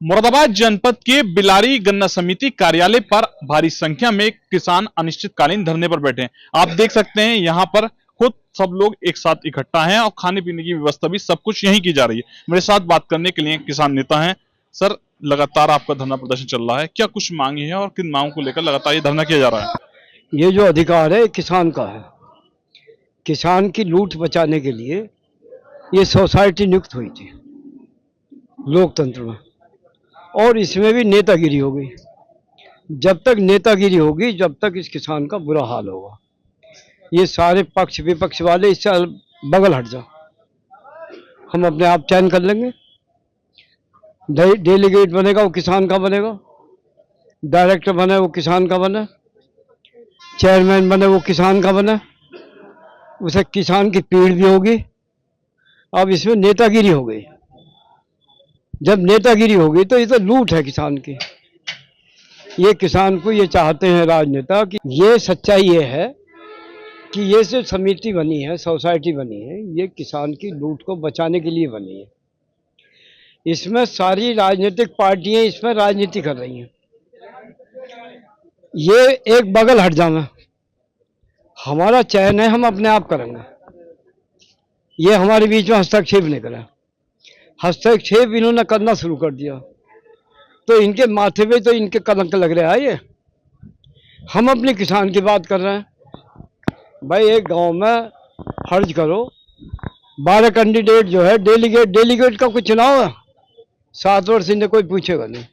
मुरादाबाद जनपद के बिलारी गन्ना समिति कार्यालय पर भारी संख्या में किसान अनिश्चितकालीन धरने पर बैठे हैं। आप देख सकते हैं यहाँ पर खुद सब लोग एक साथ इकट्ठा हैं और खाने पीने की व्यवस्था भी सब कुछ यहीं की जा रही है। मेरे साथ बात करने के लिए किसान नेता हैं। सर, लगातार आपका धरना प्रदर्शन चल रहा है, क्या कुछ मांगी है और किन मांगों को लेकर लगातार ये धरना किया जा रहा है? ये जो अधिकार है किसान का है। किसान की लूट बचाने के लिए ये सोसाइटी नियुक्त हुई थी लोकतंत्र में, और इसमें भी नेतागिरी हो गई। जब तक नेतागिरी होगी जब तक इस किसान का बुरा हाल होगा। ये सारे पक्ष विपक्ष वाले इससे बगल हट जाओ, हम अपने आप चयन कर लेंगे। डेलीगेट बनेगा वो किसान का बनेगा, डायरेक्टर बने वो किसान का बने, चेयरमैन बने वो किसान का बने, उसे किसान की पीड़ भी होगी। अब इसमें नेतागिरी हो गई। जब नेतागिरी होगी तो ये तो लूट है किसान की। ये किसान को ये चाहते हैं राजनेता कि ये सच्चाई ये है कि ये जो समिति बनी है, सोसाइटी बनी है, ये किसान की लूट को बचाने के लिए बनी है। इसमें सारी राजनीतिक पार्टियां इसमें राजनीति कर रही हैं। ये एक बगल हट जाना, हमारा चयन है, हम अपने आप करेंगे। ये हमारे बीच में हस्तक्षेप नहीं करें। हस्तक्षेप इन्होंने करना शुरू कर दिया तो इनके माथे पे तो इनके कलंक लग रहा है। ये हम अपने किसान की बात कर रहे हैं। भाई एक गांव में फर्ज करो 12 कैंडिडेट जो है, डेलीगेट का कोई चुनाव है, 7 वर्ष इन्हें कोई पूछेगा नहीं।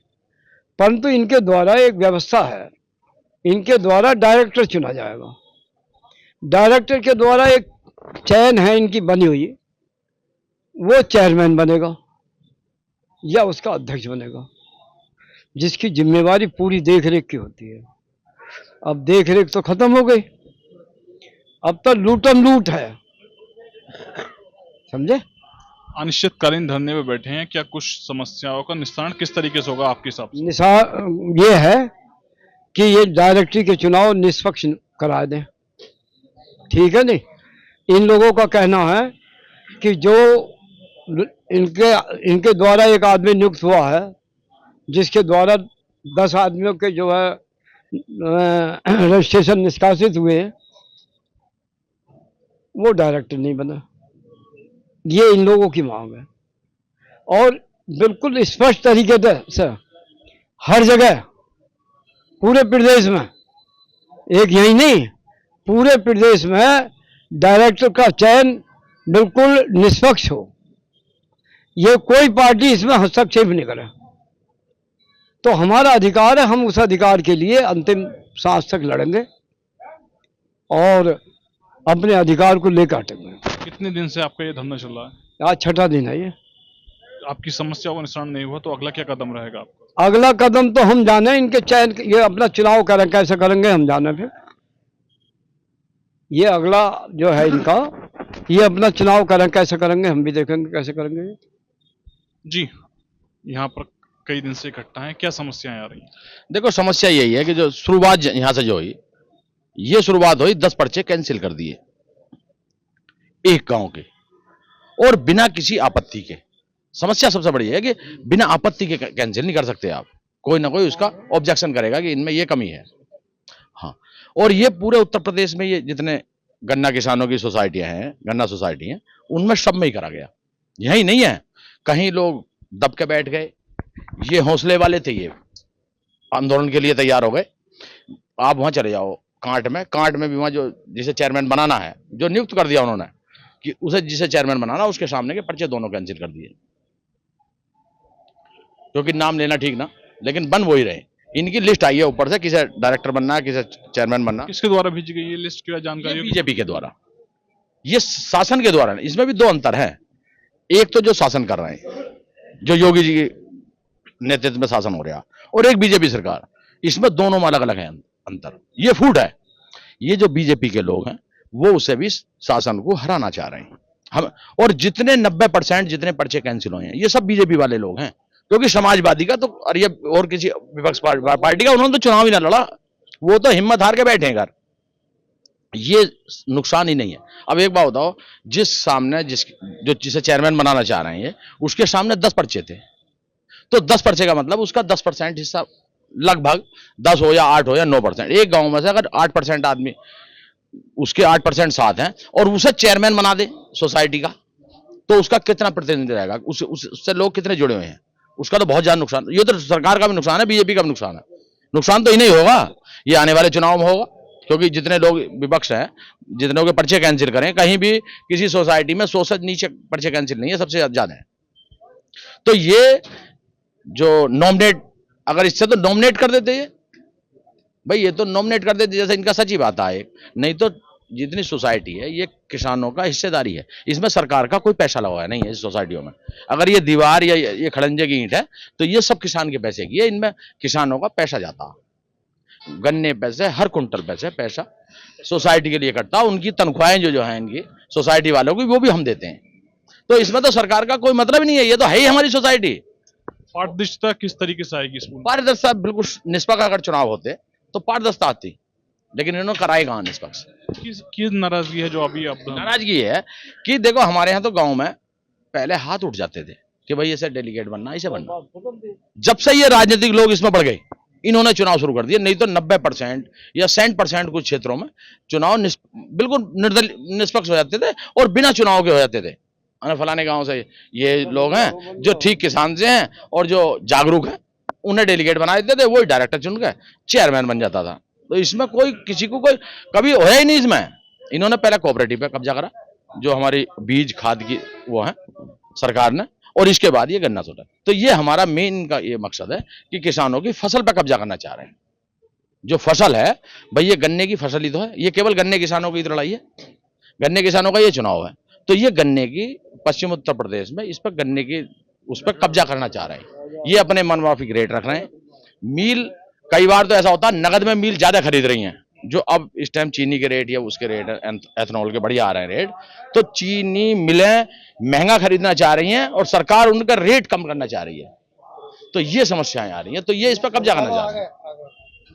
परंतु इनके द्वारा एक व्यवस्था है, इनके द्वारा डायरेक्टर चुना जाएगा। डायरेक्टर के द्वारा एक चयन है इनकी बनी हुई, वो चेयरमैन बनेगा या उसका अध्यक्ष बनेगा, जिसकी जिम्मेवारी पूरी देखरेख की होती है। अब देखरेख तो खत्म हो गई, अब तो लूटम लूट है, समझे? अनिश्चितकालीन धरने में बैठे हैं, क्या कुछ समस्याओं का निस्तारण किस तरीके से होगा आपके हिसाब से? ये है कि ये डायरेक्टरी के चुनाव निष्पक्ष करा दें, ठीक है नहीं? इन लोगों का कहना है कि जो इनके द्वारा एक आदमी नियुक्त हुआ है, जिसके द्वारा 10 आदमियों के जो है रजिस्ट्रेशन निष्कासित हुए, वो डायरेक्टर नहीं बना। ये इन लोगों की मांग है और बिल्कुल स्पष्ट तरीके से हर जगह पूरे प्रदेश में, एक यही नहीं, पूरे प्रदेश में डायरेक्टर का चयन बिल्कुल निष्पक्ष हो। ये कोई पार्टी इसमें हस्तक्षेप नहीं करे। तो हमारा अधिकार है, हम उस अधिकार के लिए अंतिम सांस तक लड़ेंगे और अपने अधिकार को लेकर हटेंगे। कितने दिन से आपका ये धरना चल रहा है? आज 6ठा दिन है ये। आपकी समस्याओं का निस्तारण नहीं हुआ तो अगला क्या कदम रहेगा आपका? अगला कदम तो हम जाने, इनके चयन, ये अपना चुनाव करें, कैसे करेंगे हम जाने। फिर ये अगला जो है इनका, ये अपना चुनाव करें, कैसे करेंगे हम भी देखेंगे कैसे करेंगे। जी, यहाँ पर कई दिन से इकट्ठा हैं, क्या समस्याएं आ रही हैं? देखो, समस्या यही है कि जो शुरुआत यहां से जो हुई, ये शुरुआत हुई 10 पर्चे कैंसिल कर दिए एक गांव के, और बिना किसी आपत्ति के। समस्या सबसे बड़ी है कि बिना आपत्ति के कैंसिल नहीं कर सकते आप, कोई ना कोई उसका ऑब्जेक्शन करेगा कि इनमें ये कमी है। हाँ, और ये पूरे उत्तर प्रदेश में ये जितने गन्ना किसानों की सोसाइटियां हैं, गन्ना सोसाइटी हैं, उनमें सब में ही करा गया। यही नहीं है, कहीं लोग दब के बैठ गए, ये हौसले वाले थे, ये आंदोलन के लिए तैयार हो गए। आप वहां चले जाओ कांट में भी वहां जो जिसे चेयरमैन बनाना है, जो नियुक्त कर दिया उन्होंने कि उसे जिसे चेयरमैन बनाना, उसके सामने के पर्चे दोनों कैंसिल कर दिए, क्योंकि नाम लेना ठीक ना, लेकिन बन वही रहे। इनकी लिस्ट आई है ऊपर से, किसे डायरेक्टर बनना है, किसे चेयरमैन बनना। किसके द्वारा भेजी गई ये लिस्ट, क्या जानकारी? बीजेपी के द्वारा, ये शासन के द्वारा। इसमें भी 2 अंतर है, एक तो जो शासन कर रहे हैं, जो योगी जी के नेतृत्व में शासन हो रहा है, और एक बीजेपी सरकार। इसमें दोनों में अलग अलग है अंतर, ये फूट है। ये जो बीजेपी के लोग हैं वो उसे भी शासन को हराना चाह रहे हैं हम, और जितने 90% जितने पर्चे कैंसिल हुए हैं ये सब बीजेपी वाले लोग हैं, क्योंकि समाजवादी का तो, और ये और किसी विपक्ष पार्टी का उन्होंने तो चुनाव ही ना लड़ा, वो तो हिम्मत हार के बैठे हैं घर। ये नुकसान ही नहीं है। अब एक बात बताओ, जिसे चेयरमैन बनाना चाह रहे हैं उसके सामने 10 पर्चे थे, तो 10 पर्चे का मतलब उसका 10% हिस्सा, लगभग 10 हो या 8 हो या 9%, एक गांव में से अगर 8% आदमी, उसके 8% साथ हैं और उसे चेयरमैन बना दे सोसाइटी का, तो उसका कितना प्रतिनिधि रहेगा, उससे लोग कितने जुड़े हुए हैं, उसका तो बहुत ज्यादा नुकसान। ये तो सरकार का भी नुकसान है, बीजेपी का भी नुकसान है। नुकसान तो इन्हें ही होगा, ये आने वाले चुनाव में होगा, क्योंकि जितने लोग विपक्ष हैं, जितने लोग पर्चे कैंसिल करें, कहीं भी किसी सोसाइटी में 100 से नीचे पर्चे कैंसिल नहीं है, सबसे ज्यादा है। तो ये जो नॉमिनेट, अगर इससे तो नॉमिनेट कर देते ये, भाई ये तो नॉमिनेट कर देते, जैसे इनका सचिव आता है, नहीं तो जितनी सोसाइटी है ये किसानों का हिस्सेदारी है, इसमें सरकार का कोई पैसा लगाया नहीं है इस सोसाइटियों में। अगर ये दीवार या ये खड़ंजे की ईंट है तो ये सब किसान के पैसे की है, इनमें किसानों का पैसा जाता है, गन्ने पैसे, हर कुंटल पैसा सोसाइटी के लिए कटता है। उनकी तनख्वाहें जो है इनकी सोसाइटी वालों की, वो भी हम देते हैं। तो इसमें तो सरकार का कोई मतलब नहीं है, ये तो है ही हमारी सोसाइटी। पारदर्शिता किस तरीके से आएगी इसमें? पारदर्शिता बिल्कुल निष्पक्ष अगर चुनाव होते तो पारदर्शिता आती, लेकिन इन्होंने कराए कहां निष्पक्ष। किस नाराजगी है जो अभी आप? नाराजगी है कि देखो हमारे यहाँ तो गांव में पहले हाथ उठ जाते थे कि भाई ऐसे डेलीगेट बनना, ऐसे बनना। जब से ये राजनीतिक लोग इसमें बढ़ गए, इन्होंने चुनाव शुरू कर दिए। नहीं तो 90% या 60% कुछ क्षेत्रों में चुनाव बिल्कुल निष्पक्ष हो जाते थे और बिना चुनाव के हो जाते थे। फलाने गांव से ये लोग हैं जो ठीक किसान से हैं और जो जागरूक हैं, उन्हें डेलीगेट बना देते थे, वही डायरेक्टर चुन के चेयरमैन बन जाता था। तो इसमें कोई किसी को कोई कभी होया ही नहीं। इसमें इन्होंने पहले कोऑपरेटिव पे कब्जा करा, जो हमारी बीज खाद की वो है सरकार ने, और इसके बाद ये गन्ना सोडा। तो ये हमारा मेन का ये मकसद है कि किसानों की फसल पे कब्जा करना चाह रहे हैं। जो फसल है भाई, ये गन्ने की फसल ही तो है, ये केवल गन्ने किसानों की लड़ाई है, गन्ने किसानों का ये चुनाव है। तो ये गन्ने की पश्चिम उत्तर प्रदेश में इस पर गन्ने की उस पर कब्जा करना चाह रहे हैं। ये अपने मनमाफिक रेट रख रहे हैं। मील कई बार तो ऐसा होता है नगद में मील ज्यादा खरीद रही हैं, जो अब इस टाइम चीनी के रेट या उसके रेट एथनॉल के बढ़िया आ रहे हैं रेट, तो चीनी मिलें महंगा खरीदना चाह रही हैं और सरकार उनका रेट कम करना चाह रही है। तो ये समस्याएं आ रही हैं, तो ये इस पर कब्जा करना चाह रहे हैं।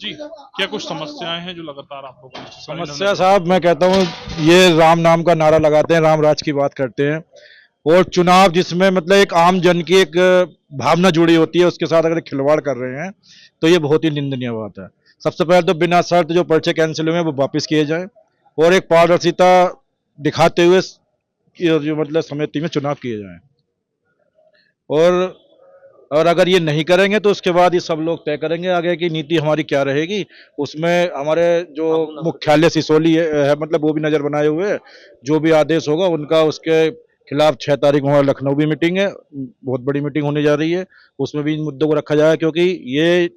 जी, क्या कुछ समस्याएं हैं जो लगातार आप लोगों को? समस्या साहब, मैं कहता हूँ ये राम नाम का नारा लगाते हैं, राम राज की बात करते हैं, और चुनाव जिसमें मतलब एक आम जन की एक भावना जुड़ी होती है, उसके साथ अगर खिलवाड़ कर रहे हैं तो ये बहुत ही निंदनीय बात है। सबसे पहले तो बिना शर्त जो पर्चे कैंसिल हुए वो वापस किए जाएं और एक पारदर्शिता दिखाते हुए जो मतलब समिति में चुनाव किए जाएं। और अगर ये नहीं करेंगे तो उसके बाद ये सब लोग तय करेंगे आगे की नीति हमारी क्या रहेगी। उसमें हमारे जो मुख्यालय सिसोली है मतलब वो भी नजर बनाए हुए है, जो भी आदेश होगा उनका उसके खिलाफ 6 तारीख को हमारा लखनऊ भी मीटिंग है, बहुत बड़ी मीटिंग होने जा रही है, उसमें भी इन मुद्दों को रखा जाएगा। क्योंकि ये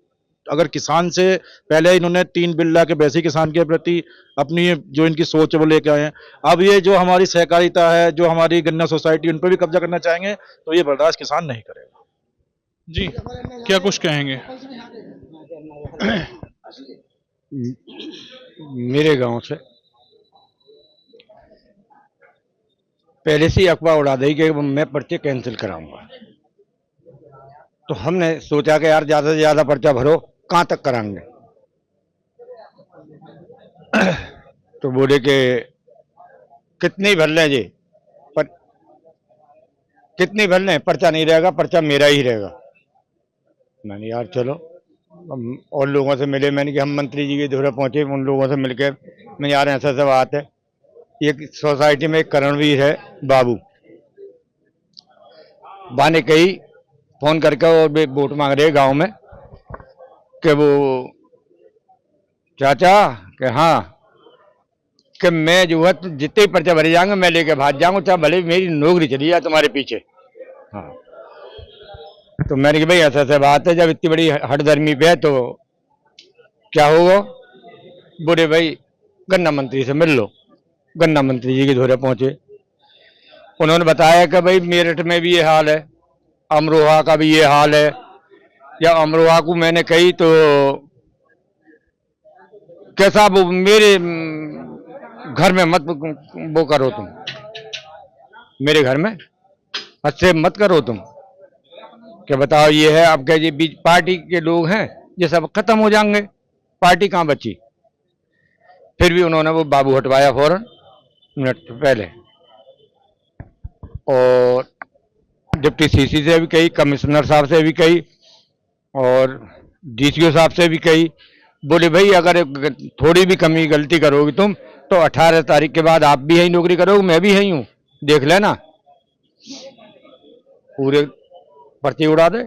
अगर किसान से पहले इन्होंने 3 बिल ला के वैसे किसान के प्रति अपनी जो इनकी सोच है वो लेके आए हैं, अब ये जो हमारी सहकारिता है, जो हमारी गन्ना सोसाइटी, उन पर भी कब्जा करना चाहेंगे, तो ये बर्दाश्त किसान नहीं करेगा। जी, क्या कुछ कहेंगे? मेरे गांव से पहले से ही अफवाह उड़ा दी कि मैं पर्चे कैंसिल कराऊंगा, तो हमने सोचा कि यार ज्यादा से ज्यादा पर्चा भरो, कहां तक कराएंगे। तो बोले कि कितनी भर लें जी, पर कितनी भर लें, पर्चा नहीं रहेगा, पर्चा मेरा ही रहेगा। मैंने यार चलो, और लोगों से मिले, मैंने कि हम मंत्री जी के दौरे पहुंचे, उन लोगों से मिलके मैं यार ऐसा ऐसा बात है। एक सोसाइटी में एक करणवीर है बाबू, बाने कही फोन करके और वोट मांग रहे गांव में कि वो चाचा कि हाँ कि मैं जो है जितने ही पर्चे भरे जाएंगे मैं लेके भाग जाऊंगा, चाहे भले मेरी नौकरी चली जाए तुम्हारे पीछे। हाँ, तो मैंने कि भाई ऐसा ऐसा बात है, जब इतनी बड़ी हठधर्मी पे है तो क्या होगा। बोले भाई गन्ना मंत्री से मिल लो। गन्ना मंत्री जी के दौरे पहुंचे, उन्होंने बताया कि भाई मेरठ में भी ये हाल है, अमरोहा का भी ये हाल है। या अमरोहा को मैंने कही तो कैसा वो मेरे घर में मत वो करो, तुम मेरे घर में हद मत करो तुम, क्या बताओ ये है। अब क्या ये बीच पार्टी के लोग हैं, ये सब खत्म हो जाएंगे, पार्टी कहाँ बची। फिर भी उन्होंने वो बाबू हटवाया फौरन मिनट पहले, और डिप्टी सीसी से भी कही, कमिश्नर साहब से भी कही और डीसीओ साहब से भी कही। बोले भाई अगर थोड़ी भी कमी गलती करोगे तुम तो 18 तारीख के बाद आप भी यही नौकरी करोगे, मैं भी यही हूँ, देख लेना, पूरे पर्ची उड़ा दे।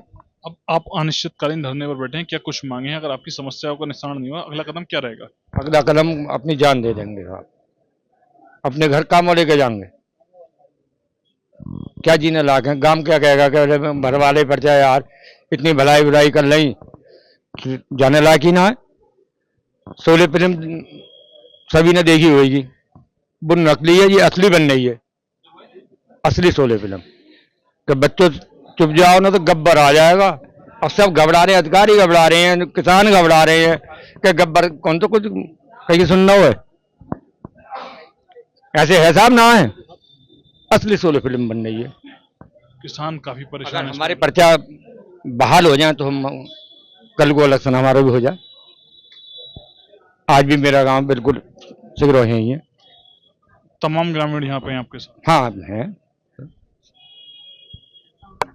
अब आप अनिश्चितकालीन धरने पर बैठे हैं, क्या कुछ मांगे हैं? अगर आपकी समस्याओं का निस्तारण नहीं हुआ, अगला कदम क्या रहेगा? अगला कदम अपनी जान दे देंगे साहब, अपने घर काम लेके जाएंगे। क्या जीने लायक है? गांव क्या कहेगा कि भरवाले पर जाए यार, इतनी भलाई बुराई कर ली, जाने लायक ही ना है। शोले फिल्म सभी ने देखी होगी, वो नकली है, ये असली बन रही है, असली शोले फिल्म। कि बच्चों चुप जाओ ना तो गब्बर आ जाएगा। अब सब घबरा रहे हैं, अधिकारी घबरा रहे हैं, किसान घबरा रहे हैं कि गब्बर कौन, तो कुछ कहीं सुनना हो है, ऐसे है साहब ना है, असली शोले फिल्म बन रही है। किसान काफी परेशान अगर हैं। हमारे पर्चा बहाल हो जाए तो हम कल को इलेक्शन हमारा भी हो जाए। आज भी मेरा गांव बिल्कुल सिगरोहे ही है। तमाम ग्रामीण यहाँ पे हैं आपके साथ। हाँ है।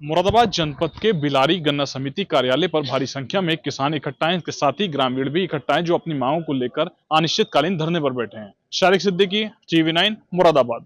मुरादाबाद जनपद के बिलारी गन्ना समिति कार्यालय पर भारी संख्या में किसान इकट्ठा हैं। इसके साथ ही ग्रामीण भी इकट्ठा हैं जो अपनी मांगों को लेकर अनिश्चितकालीन धरने पर बैठे हैं। शारिक सिद्दीकी, TV9, मुरादाबाद।